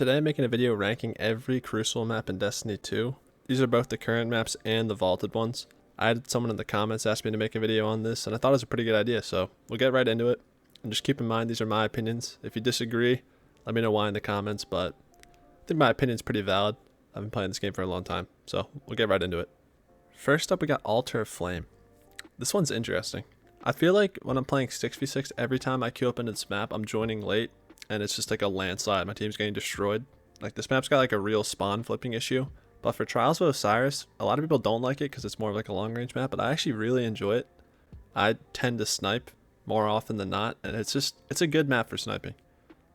Today I'm making a video ranking every Crucible map in Destiny 2. These are both the current maps and the vaulted ones. I had someone in the comments ask me to make a video on this, and I thought it was a pretty good idea, so we'll get right into it. And just keep in mind, these are my opinions. If you disagree, let me know why in the comments, but I think my opinion's pretty valid. I've been playing this game for a long time, so we'll get right into it. First up, we got Altar of Flame. This one's interesting. I feel like when I'm playing 6v6, every time I queue up into this map, I'm joining late, and it's just like a landslide. My team's getting destroyed. Like, this map's got like a real spawn flipping issue. But for Trials of Osiris, a lot of people don't like it because it's more of like a long range map, but I actually really enjoy it. I tend to snipe more often than not, and it's a good map for sniping.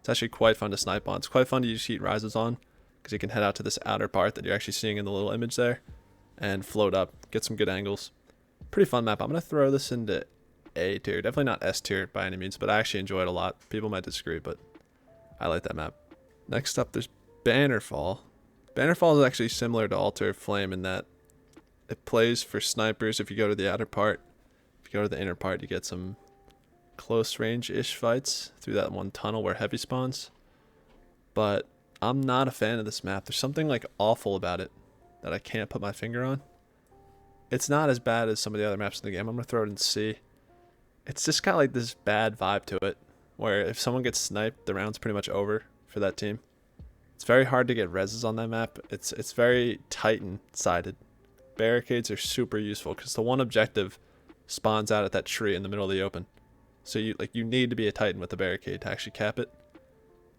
It's actually quite fun to snipe on. It's quite fun to use heat rises on because you can head out to this outer part that you're actually seeing in the little image there and float up, get some good angles. Pretty fun map. I'm going to throw this into A tier. Definitely not S tier by any means, but I actually enjoy it a lot. People might disagree, but I like that map. Next up, there's Bannerfall. Bannerfall is actually similar to Altar of Flame in that it plays for snipers if you go to the outer part. If you go to the inner part, you get some close range-ish fights through that one tunnel where heavy spawns. But I'm not a fan of this map. There's something like awful about it that I can't put my finger on. It's not as bad as some of the other maps in the game. I'm going to throw it in C. It's just got like this bad vibe to it, where if someone gets sniped, the round's pretty much over for that team. It's very hard to get reses on that map. It's very Titan-sided. Barricades are super useful because the one objective spawns out at that tree in the middle of the open. So you need to be a Titan with a barricade to actually cap it.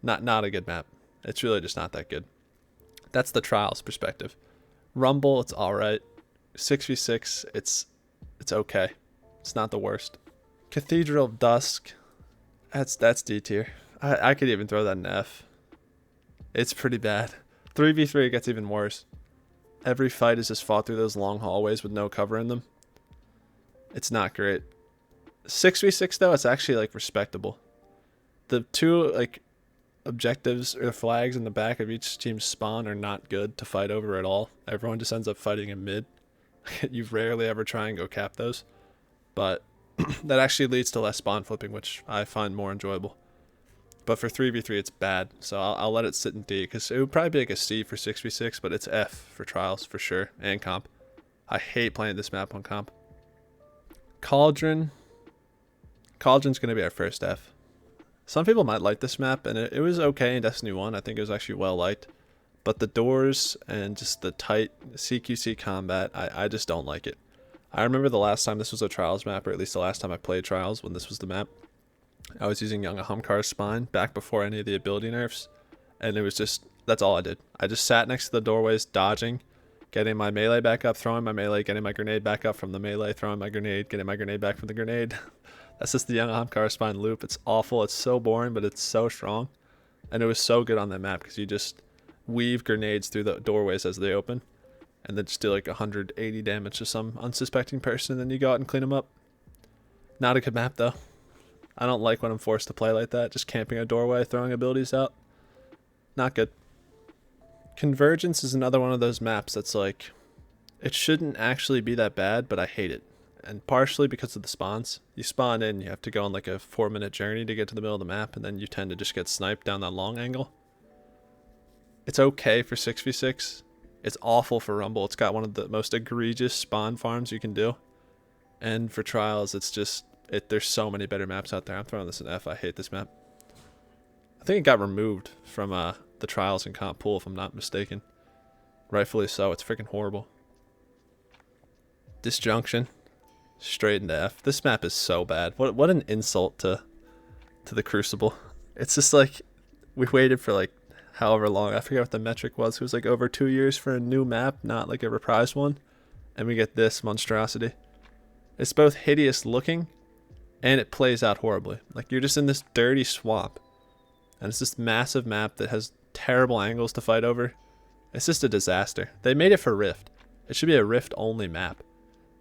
Not a good map. It's really just not that good. That's the Trials perspective. Rumble, it's alright. 6v6, it's okay. It's not the worst. Cathedral of Dusk, that's D tier. I could even throw that in F. It's pretty bad. 3v3 it gets even worse. Every fight is just fought through those long hallways with no cover in them. It's not great. 6v6 though, it's actually like respectable. The two like objectives or flags in the back of each team's spawn are not good to fight over at all. Everyone just ends up fighting in mid. You rarely ever try and go cap those. But that actually leads to less spawn flipping, which I find more enjoyable. But for 3v3, it's bad, so I'll let it sit in D, because it would probably be like a C for 6v6, but it's F for Trials, for sure, and Comp. I hate playing this map on Comp. Cauldron. Cauldron's going to be our first F. Some people might like this map, and it was okay in Destiny 1. I think it was actually well liked. But the doors and just the tight CQC combat, I just don't like it. I remember the last time this was a Trials map, or at least the last time I played Trials when this was the map. I was using Young Ahamkar's Spine back before any of the ability nerfs, and it was just, that's all I did. I just sat next to the doorways, dodging, getting my melee back up, throwing my melee, getting my grenade back up from the melee, throwing my grenade, getting my grenade back from the grenade. That's just the Young Ahamkar's Spine loop. It's awful, it's so boring, but it's so strong. And it was so good on that map, because you just weave grenades through the doorways as they open, and then just do like 180 damage to some unsuspecting person, and then you go out and clean them up. Not a good map, though. I don't like when I'm forced to play like that, just camping a doorway, throwing abilities out. Not good. Convergence is another one of those maps that's like, it shouldn't actually be that bad, but I hate it. And partially because of the spawns. You spawn in, you have to go on like a 4-minute journey to get to the middle of the map, and then you tend to just get sniped down that long angle. It's okay for 6v6. It's awful for Rumble. It's got one of the most egregious spawn farms you can do. And for Trials, it's just, there's so many better maps out there. I'm throwing this in F. I hate this map. I think it got removed from the Trials and Comp pool, if I'm not mistaken. Rightfully so. It's freaking horrible. Disjunction. Straight into F. This map is so bad. What an insult to the Crucible. It's just like, we waited for like however long. I forget what the metric was. It was like over 2 years for a new map, not like a reprised one. And we get this monstrosity. It's both hideous looking, and it plays out horribly. Like, you're just in this dirty swamp, and it's this massive map that has terrible angles to fight over. It's just a disaster. They made it for Rift. It should be a Rift only map.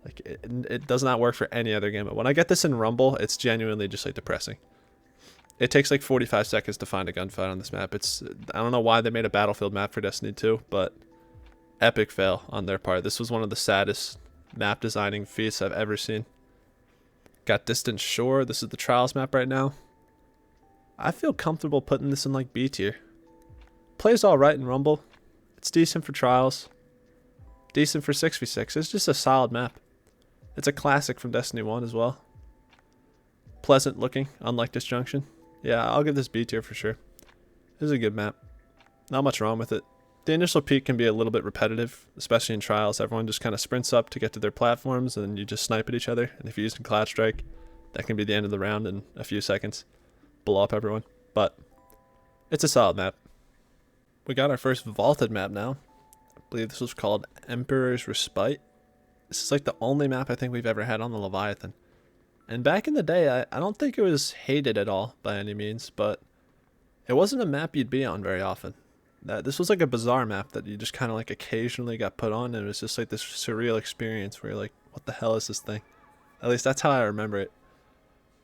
Like, it does not work for any other game. But when I get this in Rumble, it's genuinely just like depressing. It takes like 45 seconds to find a gunfight on this map. I don't know why they made a Battlefield map for Destiny 2, but epic fail on their part. This was one of the saddest map designing feats I've ever seen. Got Distant Shore. This is the Trials map right now. I feel comfortable putting this in like B tier. plays all right in Rumble. It's decent for trials. Decent for 6v6. It's just a solid map. It's a classic from Destiny 1 as well. Pleasant looking, unlike Disjunction. Yeah, I'll give this B tier for sure. This is a good map. Not much wrong with it. The initial peak can be a little bit repetitive, especially in trials. Everyone just kind of sprints up to get to their platforms, and then you just snipe at each other. And if you're using Cloud Strike, that can be the end of the round in a few seconds. Blow up everyone. But it's a solid map. We got our first vaulted map now. I believe this was called Emperor's Respite. This is like the only map I think we've ever had on the Leviathan. And back in the day, I don't think it was hated at all by any means, but it wasn't a map you'd be on very often. This was like a bizarre map that you just kind of like occasionally got put on, and it was just like this surreal experience where you're like, what the hell is this thing? At least that's how I remember it.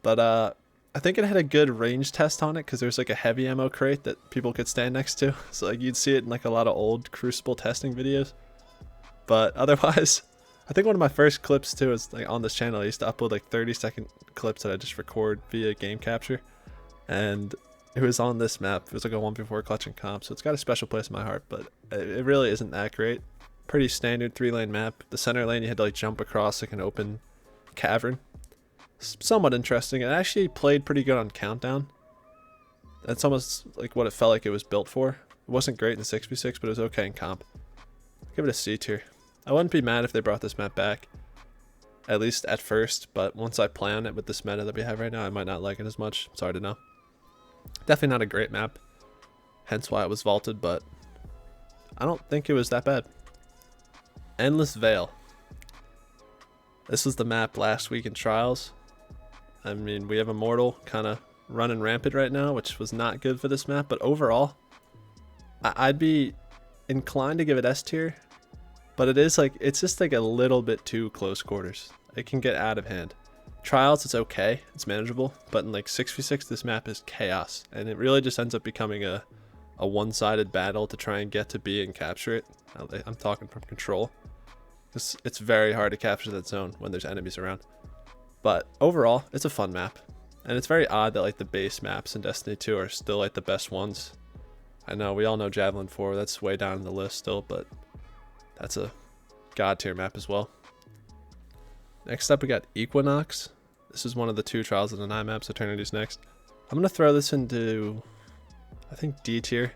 But I think it had a good range test on it because there's like a heavy ammo crate that people could stand next to. So like you'd see it in like a lot of old Crucible testing videos. But otherwise, I think one of my first clips too is like on this channel. I used to upload like 30-second clips that I just record via game capture, and it was on this map. It was like a 1v4 clutch and comp, so it's got a special place in my heart, but it really isn't that great. Pretty standard 3-lane map. The center lane you had to like jump across like an open cavern. Somewhat interesting. It actually played pretty good on Countdown. That's almost like what it felt like it was built for. It wasn't great in 6v6, but it was okay in comp. Give it a C tier. I wouldn't be mad if they brought this map back, at least at first, but once I play on it with this meta that we have right now, I might not like it as much. It's hard to know. Definitely not a great map, hence why it was vaulted, but I don't think it was that bad. Endless Vale. This was the map last week in Trials. I mean, we have Immortal kind of running rampant right now, which was not good for this map, but overall, I'd be inclined to give it S tier, but it's just like a little bit too close quarters. It can get out of hand. Trials, it's okay, it's manageable, but in like 6v6, this map is chaos, and it really just ends up becoming a one-sided battle to try and get to B and capture it. I'm talking from control. It's very hard to capture that zone when there's enemies around. But overall, it's a fun map, and it's very odd that like the base maps in Destiny 2 are still like the best ones. I know, we all know Javelin 4, that's way down in the list still, but that's a god tier map as well. Next up we got Equinox. This is one of the 2 Trials of the 9 maps. Eternity's next. I'm going to throw this into, I think, D tier.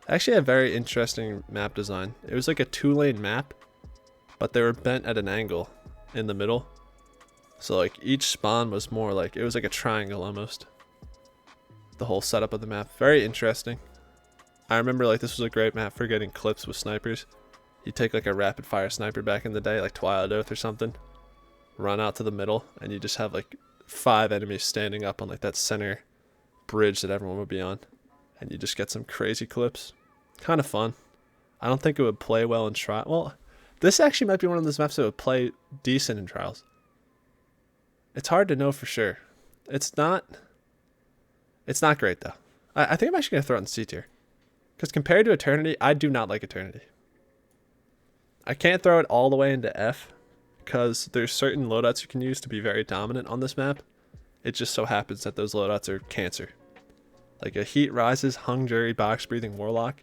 Actually a very interesting map design. It was like a 2-lane map, but they were bent at an angle in the middle. So like each spawn was more like, it was like a triangle almost. The whole setup of the map. Very interesting. I remember like this was a great map for getting clips with snipers. You take like a rapid fire sniper back in the day, like Twilight Oath or something. Run out to the middle, and you just have like 5 enemies standing up on like that center bridge that everyone would be on. And you just get some crazy clips. Kind of fun. I don't think it would play well in trials. Well, this actually might be one of those maps that would play decent in trials. It's hard to know for sure. It's not great though. I think I'm actually going to throw it in C tier. Because compared to Eternity, I do not like Eternity. I can't throw it all the way into F, because there's certain loadouts you can use to be very dominant on this map. It just so happens that those loadouts are cancer. Like a Heat Rises, Hung Jury, Box Breathing Warlock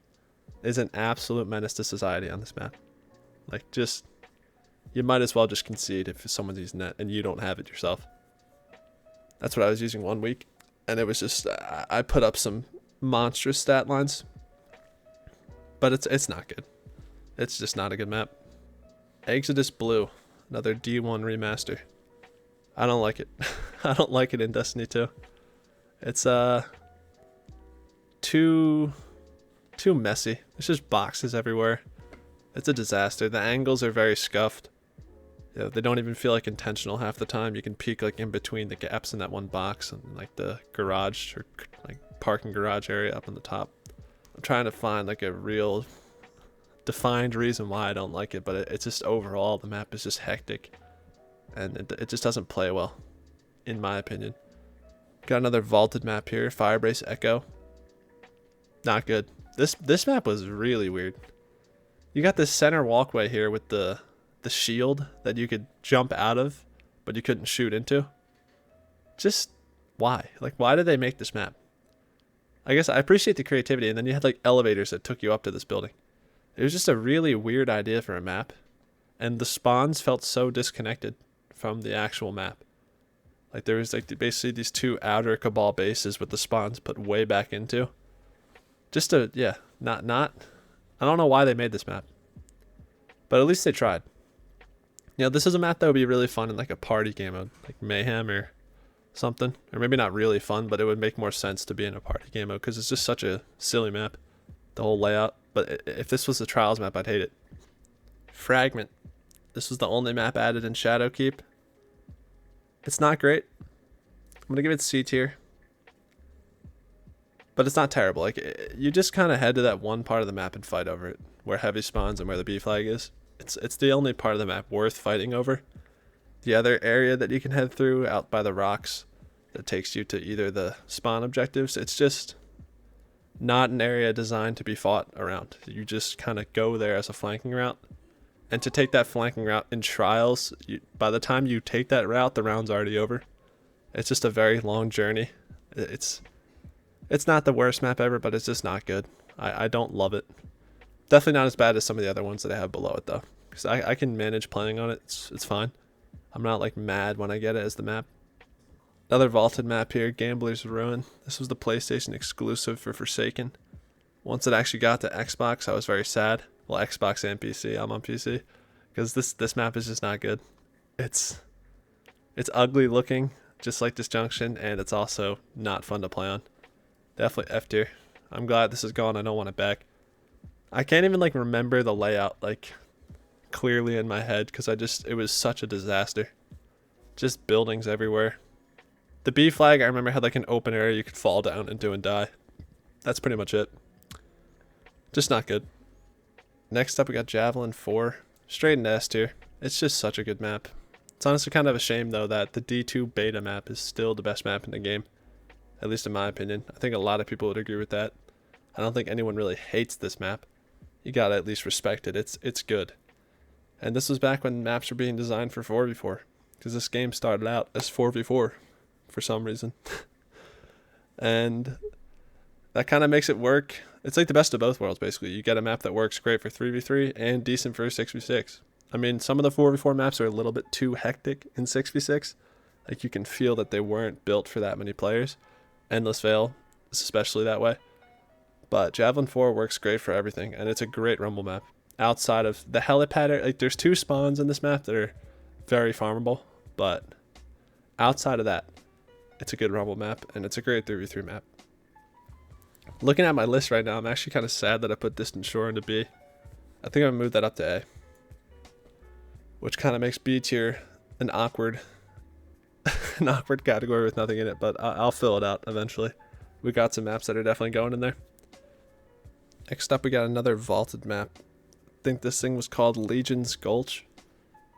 is an absolute menace to society on this map. Like just, you might as well just concede if someone's using that and you don't have it yourself. That's what I was using one week, and it was just, I put up some monstrous stat lines, but it's not good. It's just not a good map. Exodus Blue, another D1 remaster. I don't like it. I don't like it in Destiny 2. It's too messy. It's just boxes everywhere. It's a disaster. The angles are very scuffed. You know, they don't even feel like intentional half the time. You can peek like in between the gaps in that one box and like the garage or like parking garage area up on the top. I'm trying to find like a real defined reason why I don't like it, but it's just overall the map is just hectic, and it just doesn't play well, in my opinion. Got another vaulted map here, Firebase Echo. Not good. This map was really weird. You got this center walkway here with the shield that you could jump out of, but you couldn't shoot into. Just why? Like, why did they make this map? I guess I appreciate the creativity, and then you had like elevators that took you up to this building. It was just a really weird idea for a map, and the spawns felt so disconnected from the actual map. Like there was like basically these two outer Cabal bases with the spawns put way back into. Just a, yeah, not I don't know why they made this map, but at least they tried. You know, this is a map that would be really fun in like a party game mode, like Mayhem or something. Or maybe not really fun, but it would make more sense to be in a party game mode because it's just such a silly map, the whole layout. But if this was the Trials map, I'd hate it. Fragment. This was the only map added in Shadowkeep. It's not great. I'm going to give it C tier. But it's not terrible. Like, you just kind of head to that one part of the map and fight over it, where heavy spawns and where the B flag is. It's the only part of the map worth fighting over. The other area that you can head through out by the rocks that takes you to either the spawn objectives, it's just not an area designed to be fought around. You just kind of go there as a flanking route. And to take that flanking route in Trials, by the time you take that route, the round's already over. It's just a very long journey. It's not the worst map ever, but it's just not good. I don't love it. Definitely not as bad as some of the other ones that I have below it, though. Because I can manage playing on it. It's fine. I'm not, like, mad when I get it as the map. Another vaulted map here, Gambler's Ruin. This was the PlayStation exclusive for Forsaken. Once it actually got to Xbox, I was very sad. Well, Xbox and PC. I'm on PC. Because this map is just not good. It's ugly looking, just like Disjunction, and it's also not fun to play on. Definitely F tier. I'm glad this is gone. I don't want it back. I can't even like remember the layout like clearly in my head because it was such a disaster. Just buildings everywhere. The B flag I remember had like an open area you could fall down into and die. That's pretty much it. Just not good. Next up we got Javelin 4. Straight in S tier. It's just such a good map. It's honestly kind of a shame though that the D2 beta map is still the best map in the game. At least in my opinion. I think a lot of people would agree with that. I don't think anyone really hates this map. You gotta at least respect it. It's good. And this was back when maps were being designed for 4v4. Because this game started out as 4v4 for some reason. And that kind of makes it work. It's like the best of both worlds basically. You get a map that works great for 3v3 and decent for 6v6. I mean, some of the 4v4 maps are a little bit too hectic in 6v6. Like you can feel that they weren't built for that many players. Endless Vale is especially that way. But Javelin 4 works great for everything, and it's a great rumble map. Outside of the helipad, like there's 2 spawns in this map that are very farmable, but outside of that, it's a good rumble map, and it's a great 3v3 map. Looking at my list right now, I'm actually kind of sad that I put Distant Shore into B. I think I'm going to move that up to A. Which kind of makes B tier an awkward category with nothing in it, but I'll fill it out eventually. We got some maps that are definitely going in there. Next up, we got another vaulted map. I think this thing was called Legion's Gulch.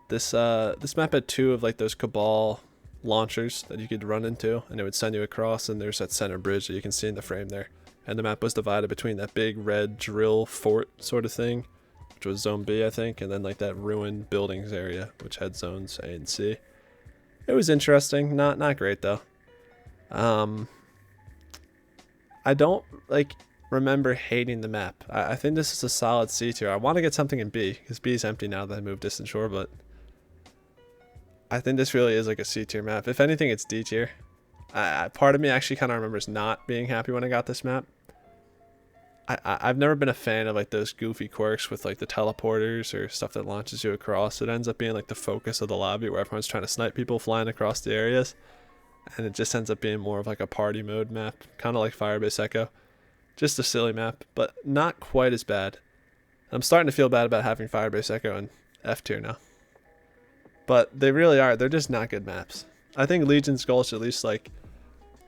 This map had 2 of like those Cabal launchers that you could run into, and it would send you across, and there's that center bridge that you can see in the frame there. And the map was divided between that big red drill fort sort of thing, which was Zone B, I think, and then like that ruined buildings area, which had Zones A and C. It was interesting, not great though. I don't like remember hating the map. I think this is a solid C tier. I want to get something in B because B is empty now that I moved Distant Shore, but I think this really is like a C tier map. If anything, it's D tier. Part of me actually kind of remembers not being happy when I got this map. I've never been a fan of like those goofy quirks with like the teleporters or stuff that launches you across. It ends up being like the focus of the lobby where everyone's trying to snipe people flying across the areas. And it just ends up being more of like a party mode map, kind of like Firebase Echo. Just a silly map, but not quite as bad. I'm starting to feel bad about having Firebase Echo in F tier now. But they really are. They're just not good maps. I think Legion's Gulch, at least like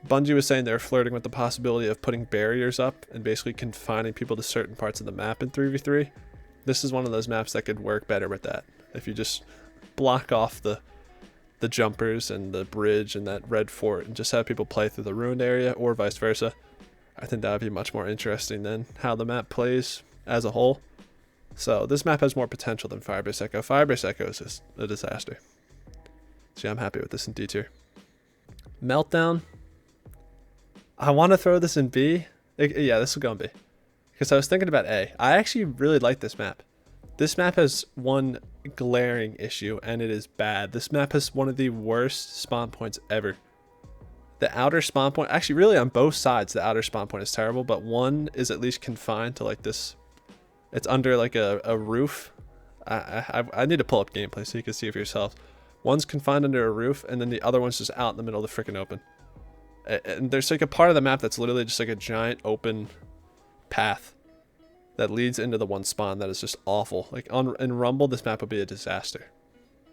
Bungie was saying, they're flirting with the possibility of putting barriers up and basically confining people to certain parts of the map in 3v3. This is one of those maps that could work better with that. If you just block off the jumpers and the bridge and that red fort and just have people play through the ruined area or vice versa, I think that would be much more interesting than how the map plays as a whole. So this map has more potential than Firebase Echo. Firebase Echo is just a disaster. So yeah, I'm happy with this in D tier. Meltdown. I want to throw this in B, Yeah, this is going to be. Because I was thinking about A. I actually really like this map. This map has one glaring issue, and it is bad. This map has one of the worst spawn points ever. The outer spawn point, actually really on both sides, the outer spawn point is terrible, but one is at least confined to like this. It's under like a roof. I need to pull up gameplay so you can see it for yourself. One's confined under a roof, and then the other one's just out in the middle of the freaking open. And there's like a part of the map that's literally just like a giant open path that leads into the one spawn that is just awful. Like in Rumble, this map would be a disaster.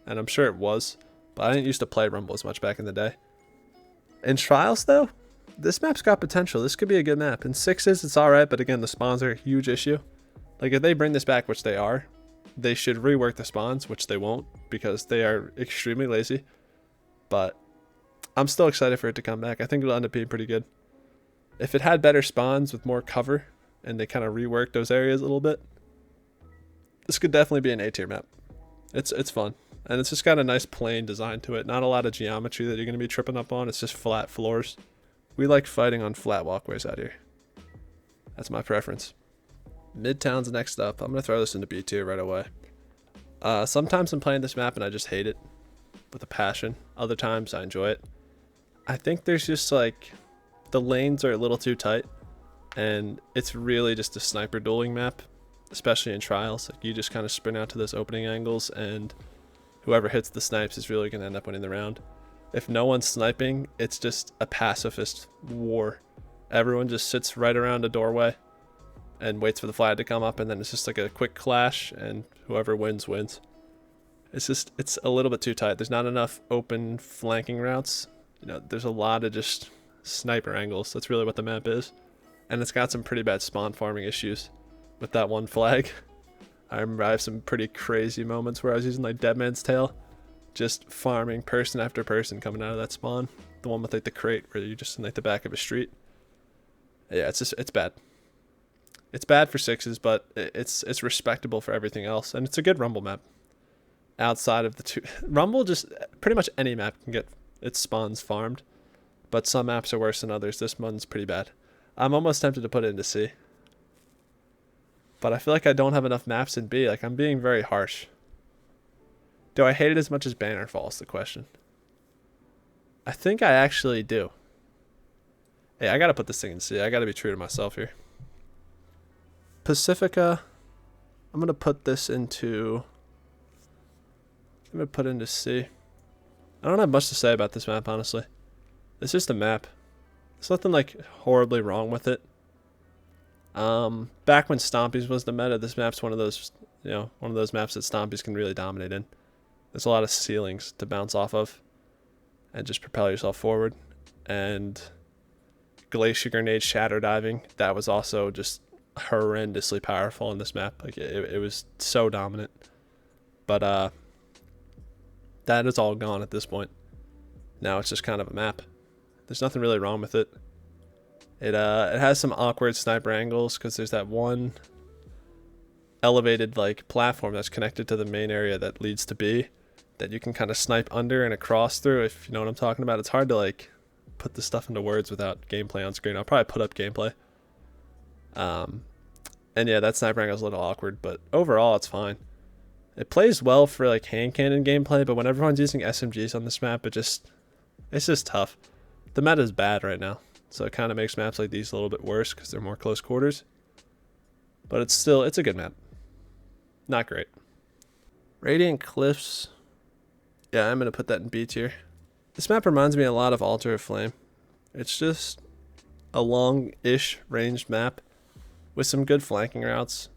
And I'm sure it was, but I didn't used to play Rumble as much back in the day. In Trials though, this map's got potential. This could be a good map. In Sixes, it's alright, but again, the spawns are a huge issue. Like if they bring this back, which they are, they should rework the spawns, which they won't because they are extremely lazy. But I'm still excited for it to come back. I think it'll end up being pretty good. If it had better spawns with more cover and they kind of reworked those areas a little bit, this could definitely be an A tier map. It's fun. And it's just got a nice plain design to it. Not a lot of geometry that you're going to be tripping up on. It's just flat floors. We like fighting on flat walkways out here. That's my preference. Midtown's next up. I'm going to throw this into B tier right away. Sometimes I'm playing this map and I just hate it with a passion. Other times I enjoy it. I think there's just like the lanes are a little too tight and it's really just a sniper dueling map, especially in Trials. Like you just kind of sprint out to those opening angles and whoever hits the snipes is really going to end up winning the round. If no one's sniping, it's just a pacifist war. Everyone just sits right around a doorway and waits for the flag to come up, and then it's just like a quick clash and whoever wins wins. It's a little bit too tight. There's not enough open flanking routes. You know, there's a lot of just sniper angles. That's really what the map is. And it's got some pretty bad spawn farming issues with that one flag. I remember I have some pretty crazy moments where I was using like Dead Man's Tail, just farming person after person coming out of that spawn. The one with like the crate where you're just in like the back of a street. Yeah, it's bad. It's bad for Sixes, but it's respectable for everything else, and it's a good Rumble map. Outside of the two, Rumble, just pretty much any map can get its spawns farmed, but some maps are worse than others. This one's pretty bad. I'm almost tempted to put it into C, but I feel like I don't have enough maps in B. Like I'm being very harsh. Do I hate it as much as Bannerfall is the question. I think I actually do. Hey, I gotta put this thing in C. I gotta be true to myself here. Pacifica, I'm going to put this into... I'm going to put it into C. I don't have much to say about this map, honestly. It's just a map. There's nothing, like, horribly wrong with it. Back when Stompies was the meta, this map's one of those, you know, one of those maps that Stompies can really dominate in. There's a lot of ceilings to bounce off of and just propel yourself forward. And Glacier Grenade Shadow Diving, that was also just horrendously powerful in this map. Like it was so dominant, but that is all gone at this point. Now it's just kind of a map. There's nothing really wrong with it. It has some awkward sniper angles because there's that one elevated like platform that's connected to the main area that leads to B that you can kind of snipe under and across through, if you know what I'm talking about. It's hard to like put this stuff into words without gameplay on screen. I'll probably put up gameplay. And yeah, that sniper angle is a little awkward, but overall it's fine. It plays well for like hand cannon gameplay, but when everyone's using SMGs on this map, it's just tough. The meta is bad right now, so it kind of makes maps like these a little bit worse because they're more close quarters. But it's a good map. Not great. Radiant Cliffs. Yeah, I'm going to put that in B tier. This map reminds me a lot of Altar of Flame. It's just a long-ish ranged map with some good flanking routes.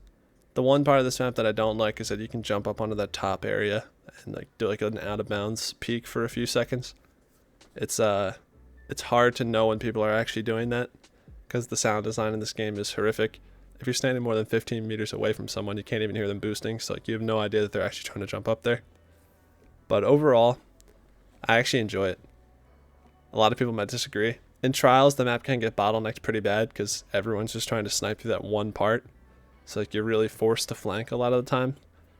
The one part of this map that I don't like is that you can jump up onto that top area and like do like an out of bounds peek for a few seconds. It's hard to know when people are actually doing that because the sound design in this game is horrific. If you're standing more than 15 meters away from someone, you can't even hear them boosting, so like you have no idea that they're actually trying to jump up there. But overall, I actually enjoy it. A lot of people might disagree. In Trials, the map can get bottlenecked pretty bad because everyone's just trying to snipe through that one part. So like you're really forced to flank a lot of the time.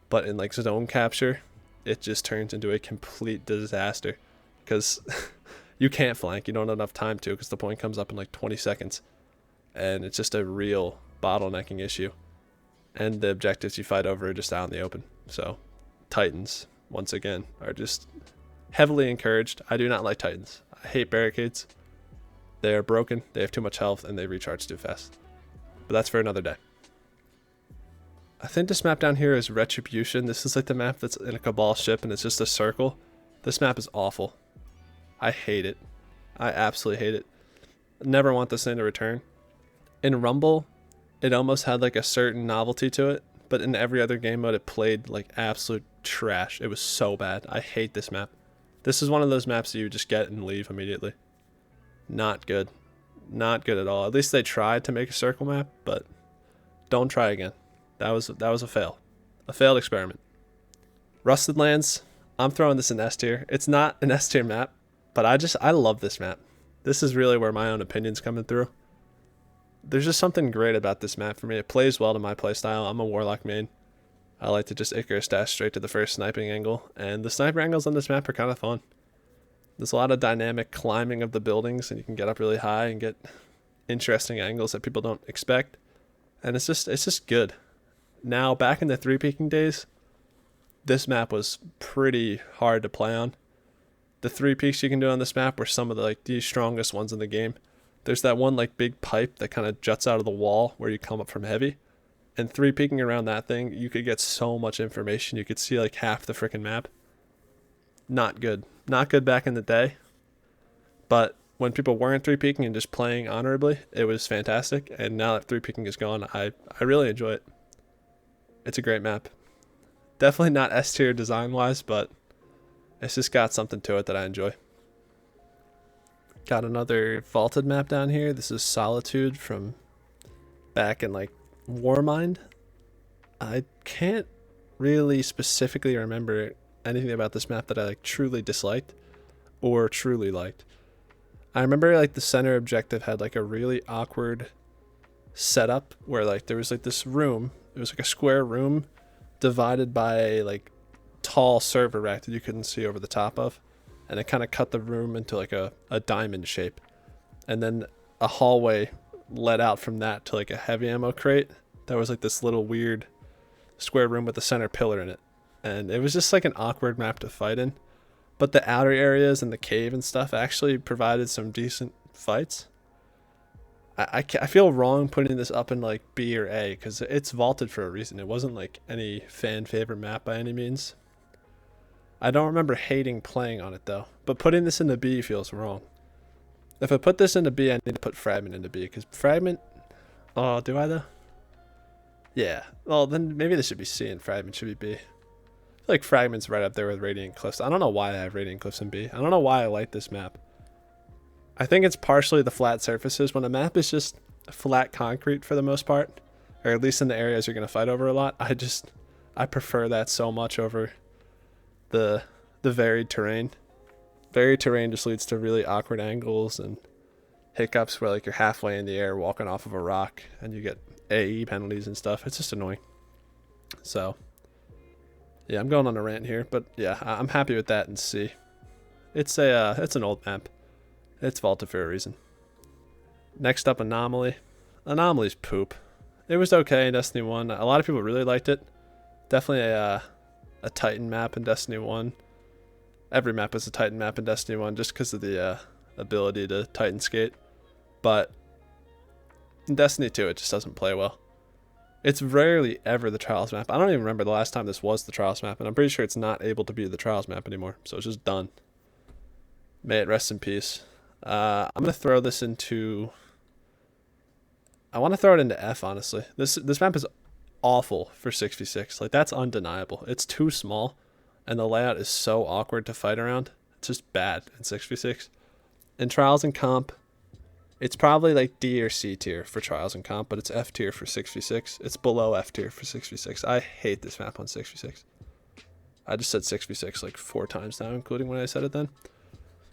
But in like zone capture, it just turns into a complete disaster because you can't flank. You don't have enough time to because the point comes up in like 20 seconds. and it's just a real bottlenecking issue. And the objectives you fight over are just out in the open. So Titans, once again, are just heavily encouraged. I do not like Titans. I hate barricades. They are broken, they have too much health, and they recharge too fast. But that's for another day. I think this map down here is Retribution. This is like the map that's in a Cabal ship and it's just a circle. This map is awful. I hate it. I absolutely hate it. Never want this thing to return. In Rumble, it almost had like a certain novelty to it, but in every other game mode it played like absolute trash. It was so bad. I hate this map. This is one of those maps that you just get and leave immediately. Not good. Not good at all. At least they tried to make a circle map, but don't try again. That was a fail. A failed experiment. Rusted Lands, I'm throwing this in S tier. It's not an S tier map, but I love this map. This is really where my own opinion's coming through. There's just something great about this map for me. It plays well to my playstyle. I'm a Warlock main. I like to just Icarus dash straight to the first sniping angle, and the sniper angles on this map are kind of fun. There's a lot of dynamic climbing of the buildings, and you can get up really high and get interesting angles that people don't expect. And it's just good. Now, back in the 3-peaking days, this map was pretty hard to play on. The 3 peaks you can do on this map were some of the strongest ones in the game. There's that one like big pipe that kind of juts out of the wall where you come up from heavy. And 3-peaking around that thing, you could get so much information. You could see like half the freaking map. Not good. Not good back in the day. But when people weren't 3-peaking and just playing honorably, it was fantastic. And now that 3-peaking is gone, I really enjoy it. It's a great map. Definitely not S tier design-wise, but it's just got something to it that I enjoy. Got another vaulted map down here. This is Solitude from back in like Warmind. I can't really specifically remember anything about this map that I like truly disliked or truly liked. I remember like the center objective had like a really awkward setup where like there was like this room. It was like a square room divided by a like tall server rack that you couldn't see over the top of, and it kind of cut the room into like a diamond shape, and then a hallway led out from that to like a heavy ammo crate that was like this little weird square room with a center pillar in it, and it was just like an awkward map to fight in, but the outer areas and the cave and stuff actually provided some decent fights. I feel wrong putting this up in like B or A because it's vaulted for a reason. It wasn't like any fan favorite map by any means. I don't remember hating playing on it though, but putting this into B feels wrong. If I put this into B, I need to put Fragment into B because Fragment, oh, do I though? Yeah, well then maybe this should be C and Fragment should be B. I feel like Fragment's right up there with Radiant Cliffs. I don't know why I have Radiant Cliffs in B. I don't know why I like this map. I think it's partially the flat surfaces. When a map is just flat concrete for the most part, or at least in the areas you're going to fight over a lot, I prefer that so much over the varied terrain. Varied terrain just leads to really awkward angles and hiccups where like you're halfway in the air walking off of a rock and you get AE penalties and stuff. It's just annoying. So yeah, I'm going on a rant here, but yeah, I'm happy with that in C. It's an old map. It's vaulted for a reason. Next up, Anomaly. Anomaly's poop. It was okay in Destiny 1. A lot of people really liked it. Definitely a Titan map in Destiny 1. Every map is a Titan map in Destiny 1 just because of the ability to Titan skate. But in Destiny 2, it just doesn't play well. It's rarely ever the Trials map. I don't even remember the last time this was the Trials map, and I'm pretty sure it's not able to be the Trials map anymore. So it's just done. May it rest in peace. I'm going to throw this into... I want to throw it into F, honestly. This map is awful for 6v6. Like, that's undeniable. It's too small, and the layout is so awkward to fight around. It's just bad in 6v6. In Trials and Comp, it's probably like D or C tier for Trials and Comp, but it's F tier for 6v6. It's below F tier for 6v6. I hate this map on 6v6. I just said 6v6 like 4 times now, including when I said it then.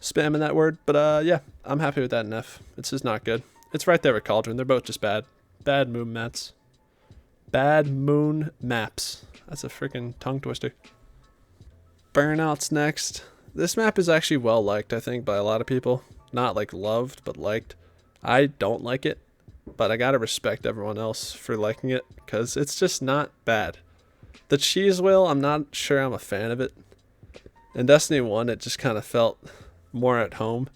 Spamming that word, but yeah, I'm happy with that in F. It's just not good. It's right there with Cauldron. They're both just bad. Bad moon maps. Bad moon maps. That's a freaking tongue twister. Burnout's next. This map is actually well liked, I think, by a lot of people. Not like loved, but liked. I don't like it. but I gotta respect everyone else for liking it, because it's just not bad. The cheese wheel, I'm not sure I'm a fan of it. In Destiny 1, it just kind of felt more at home.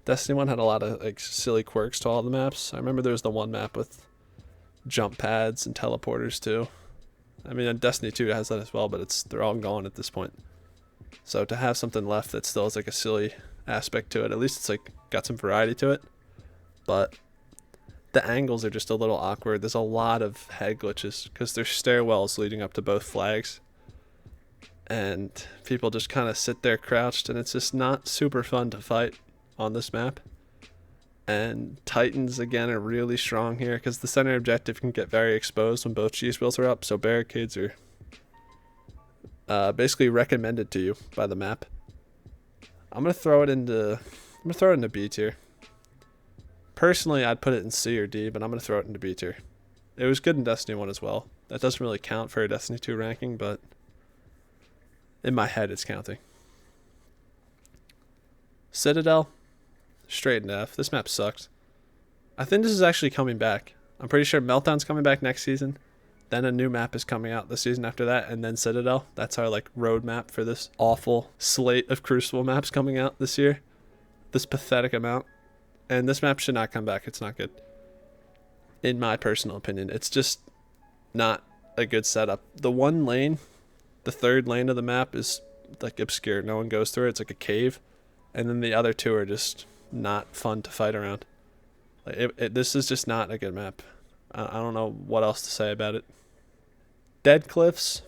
Destiny 1 had a lot of like silly quirks to all the maps. I remember there was the one map with jump pads and teleporters too. I mean, Destiny 2 has that as well, but they're all gone at this point. So to have something left that still has like a silly aspect to it, at least it's like got some variety to it. But the angles are just a little awkward. There's a lot of head glitches because there's stairwells leading up to both flags. And people just kind of sit there crouched, and it's just not super fun to fight on this map. And Titans, again, are really strong here because the center objective can get very exposed when both cheese wheels are up, so barricades are basically recommended to you by the map. I'm gonna throw it into B tier. Personally, I'd put it in C or D, but I'm gonna throw it into B tier. It was good in Destiny 1 as well. That doesn't really count for a Destiny 2 ranking, but in my head it's counting. Citadel, straight into F. This map sucked. I think this is actually coming back. I'm pretty sure Meltdown's coming back next season. Then a new map is coming out the season after that, and then Citadel. That's our like roadmap for this awful slate of Crucible maps coming out this year. This pathetic amount. And this map should not come back. It's not good. In my personal opinion. It's just not a good setup. The one lane, the third lane of the map is like obscure. No one goes through it. It's like a cave. And then the other two are just not fun to fight around. Like this is just not a good map. I don't know what else to say about it. Dead Cliffs.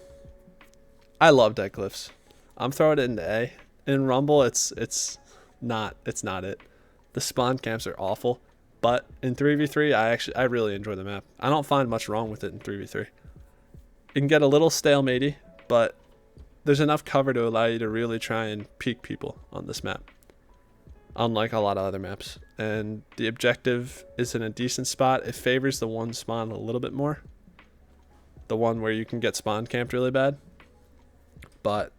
I love Dead Cliffs. I'm throwing it into A. In Rumble, it's not it. The spawn camps are awful, but in 3v3, I really enjoy the map. I don't find much wrong with it in 3v3. It can get a little stalematey, but there's enough cover to allow you to really try and peek people on this map, unlike a lot of other maps. And the objective is in a decent spot. It favors the one spawn a little bit more, the one where you can get spawn camped really bad. But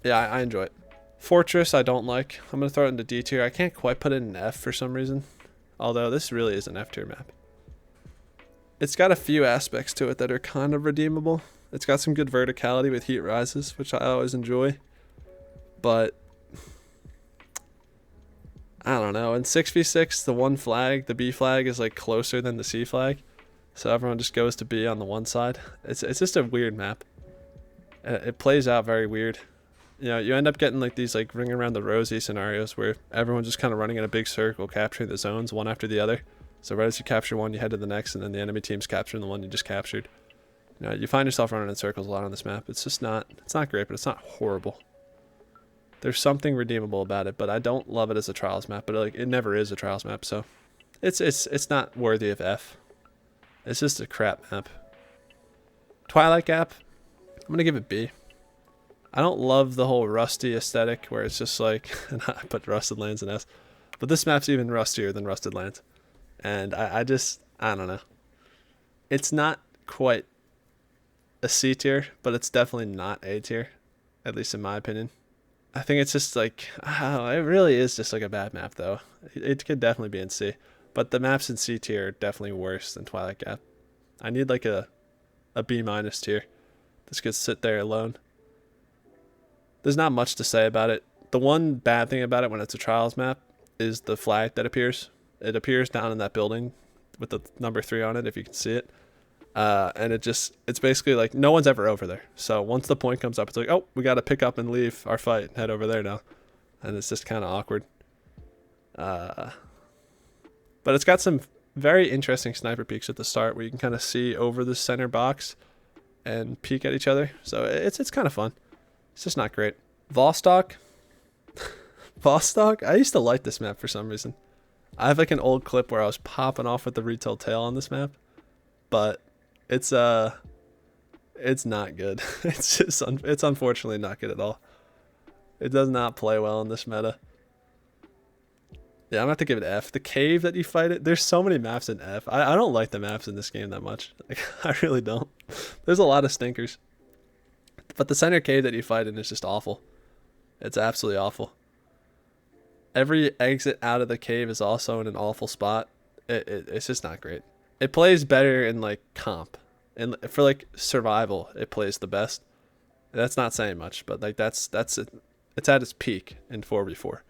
yeah, I enjoy it. Fortress I don't like. I'm going to throw it into D tier. I can't quite put it in F for some reason, although this really is an F tier map. It's got a few aspects to it that are kind of redeemable. It's got some good verticality with heat rises, which I always enjoy. But I don't know. In 6v6, the one flag, the B flag, is like closer than the C flag. So everyone just goes to B on the one side. It's just a weird map. It plays out very weird. You know, you end up getting like these like ring around the rosy scenarios where everyone's just kind of running in a big circle, capturing the zones one after the other. So right as you capture one, you head to the next, and then the enemy team's capturing the one you just captured. You know, you find yourself running in circles a lot on this map. It's just not, it's not great, but it's not horrible. There's something redeemable about it, but I don't love it as a Trials map, but like it never is a Trials map, so it's not worthy of F. It's just a crap map. Twilight Gap, I'm going to give it B. I don't love the whole rusty aesthetic where it's just like, and I put Rusted Lands in S, but this map's even rustier than Rusted Lands. And I don't know. It's not quite a C tier, but it's definitely not A tier, at least in my opinion. I think it's just like, oh, it really is just like a bad map though. It could definitely be in C, but the maps in C tier are definitely worse than Twilight Gap. I need like a B minus tier. This could sit there alone. There's not much to say about it. The one bad thing about it when it's a Trials map is the flag that appears. It appears down in that building with the number 3 on it, if you can see it. And it's basically like no one's ever over there. So once the point comes up, it's like, oh, we got to pick up and leave our fight and head over there now. And it's just kind of awkward. But it's got some very interesting sniper peeks at the start where you can kind of see over the center box and peek at each other. So it's kind of fun. It's just not great. Vostok. Vostok? I used to like this map for some reason. I have like an old clip where I was popping off with the retail tail on this map. But it's not good. It's unfortunately not good at all. It does not play well in this meta. Yeah, I'm gonna have to give it F. The cave that you fight it, there's so many maps in F. I don't like the maps in this game that much. Like, I really don't. There's a lot of stinkers. But the center cave that you fight in is just awful. It's absolutely awful. Every exit out of the cave is also in an awful spot. It's just not great. It plays better in like comp, and for like survival, it plays the best. That's not saying much, but like that's it. It's at its peak in 4v4.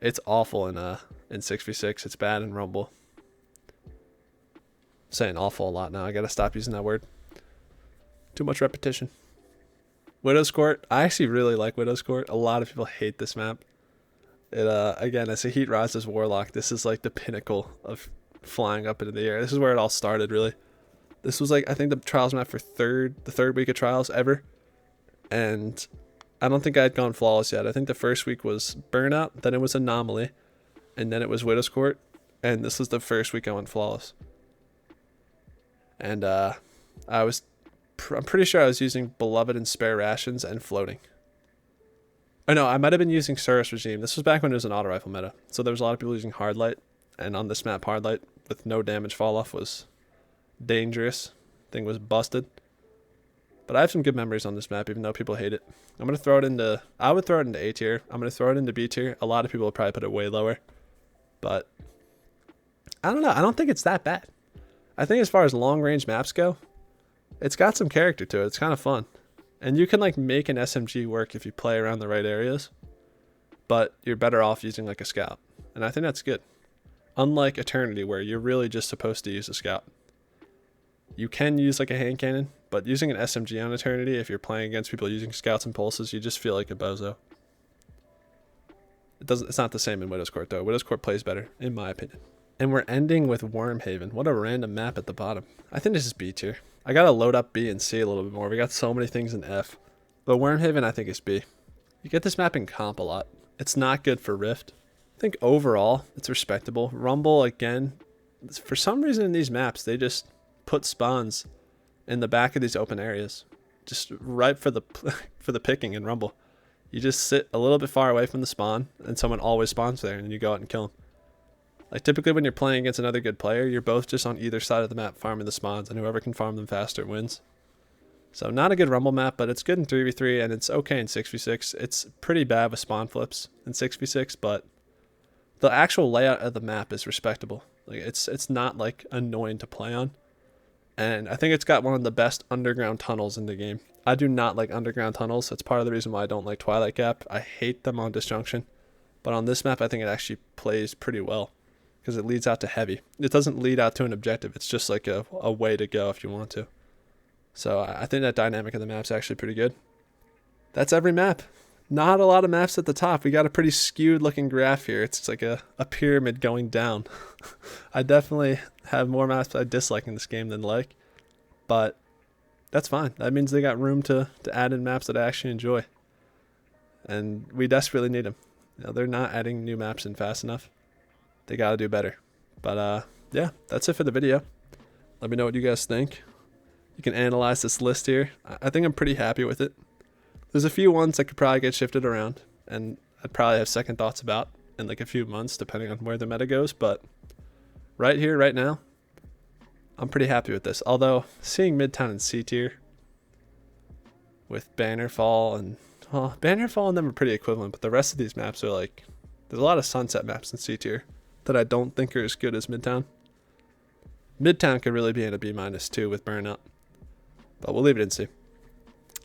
It's awful in 6v6. It's bad in Rumble. I'm saying awful a lot now. I gotta stop using that word. Too much repetition. Widow's Court. I actually really like Widow's Court. A lot of people hate this map. It again, as a Heat Rises Warlock, this is like the pinnacle of flying up into the air. This is where it all started, really. This was like, I think, the trials map for the third week of trials ever. And I don't think I had gone flawless yet. I think the first week was Burnout, then it was Anomaly, and then it was Widow's Court. And this was the first week I went flawless. And I'm pretty sure I was using Beloved and Spare Rations and Floating. Oh no, I might have been using Service Regime. This was back when it was an auto rifle meta. So there was a lot of people using Hard Light. And on this map, Hard Light with no damage fall off was dangerous. Thing was busted. But I have some good memories on this map, even though people hate it. I'm going to throw it into... I would throw it into A tier. I'm going to throw it into B tier. A lot of people will probably put it way lower. But I don't know. I don't think it's that bad. I think as far as long-range maps go, it's got some character to it. It's kind of fun. And you can like make an SMG work if you play around the right areas. But you're better off using like a scout. And I think that's good. Unlike Eternity, where you're really just supposed to use a scout. You can use like a hand cannon, but using an SMG on Eternity, if you're playing against people using scouts and pulses, you just feel like a bozo. It's not the same in Widow's Court though. Widow's Court plays better, in my opinion. And we're ending with Wormhaven. What a random map at the bottom. I think this is B tier. I gotta load up B and C a little bit more. We got so many things in F. But Wormhaven I think is B. You get this map in comp a lot. It's not good for Rift. I think overall it's respectable. Rumble, again, for some reason in these maps, they just put spawns in the back of these open areas, just right for the picking in Rumble. You just sit a little bit far away from the spawn, and someone always spawns there, and you go out and kill them. Like typically when you're playing against another good player, you're both just on either side of the map farming the spawns, and whoever can farm them faster wins. So not a good Rumble map, but it's good in 3v3, and it's okay in 6v6. It's pretty bad with spawn flips in 6v6, but the actual layout of the map is respectable. Like it's not like annoying to play on. And I think it's got one of the best underground tunnels in the game. I do not like underground tunnels. That's part of the reason why I don't like Twilight Gap. I hate them on Disjunction. But on this map, I think it actually plays pretty well. Because it leads out to heavy. It doesn't lead out to an objective. It's just like a way to go if you want to. So I think that dynamic of the map's actually pretty good. That's every map. Not a lot of maps at the top. We got a pretty skewed looking graph here. It's like a pyramid going down. I definitely have more maps I dislike in this game than like. But that's fine. That means they got room to add in maps that I actually enjoy. And we desperately need them. You know, they're not adding new maps in fast enough. They got to do better. But yeah, that's it for the video. Let me know what you guys think. You can analyze this list here. I think I'm pretty happy with it. There's a few ones that could probably get shifted around, and I'd probably have second thoughts about in like a few months, depending on where the meta goes. But right here, right now, I'm pretty happy with this. Although seeing Midtown in C tier with Bannerfall and Bannerfall and them are pretty equivalent, but the rest of these maps are like, there's a lot of sunset maps in C tier that I don't think are as good as Midtown. Midtown could really be in a B- too with Burnout, but we'll leave it in C.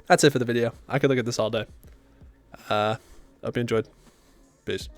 That's it for the video. I could look at this all day. Hope you enjoyed. Peace.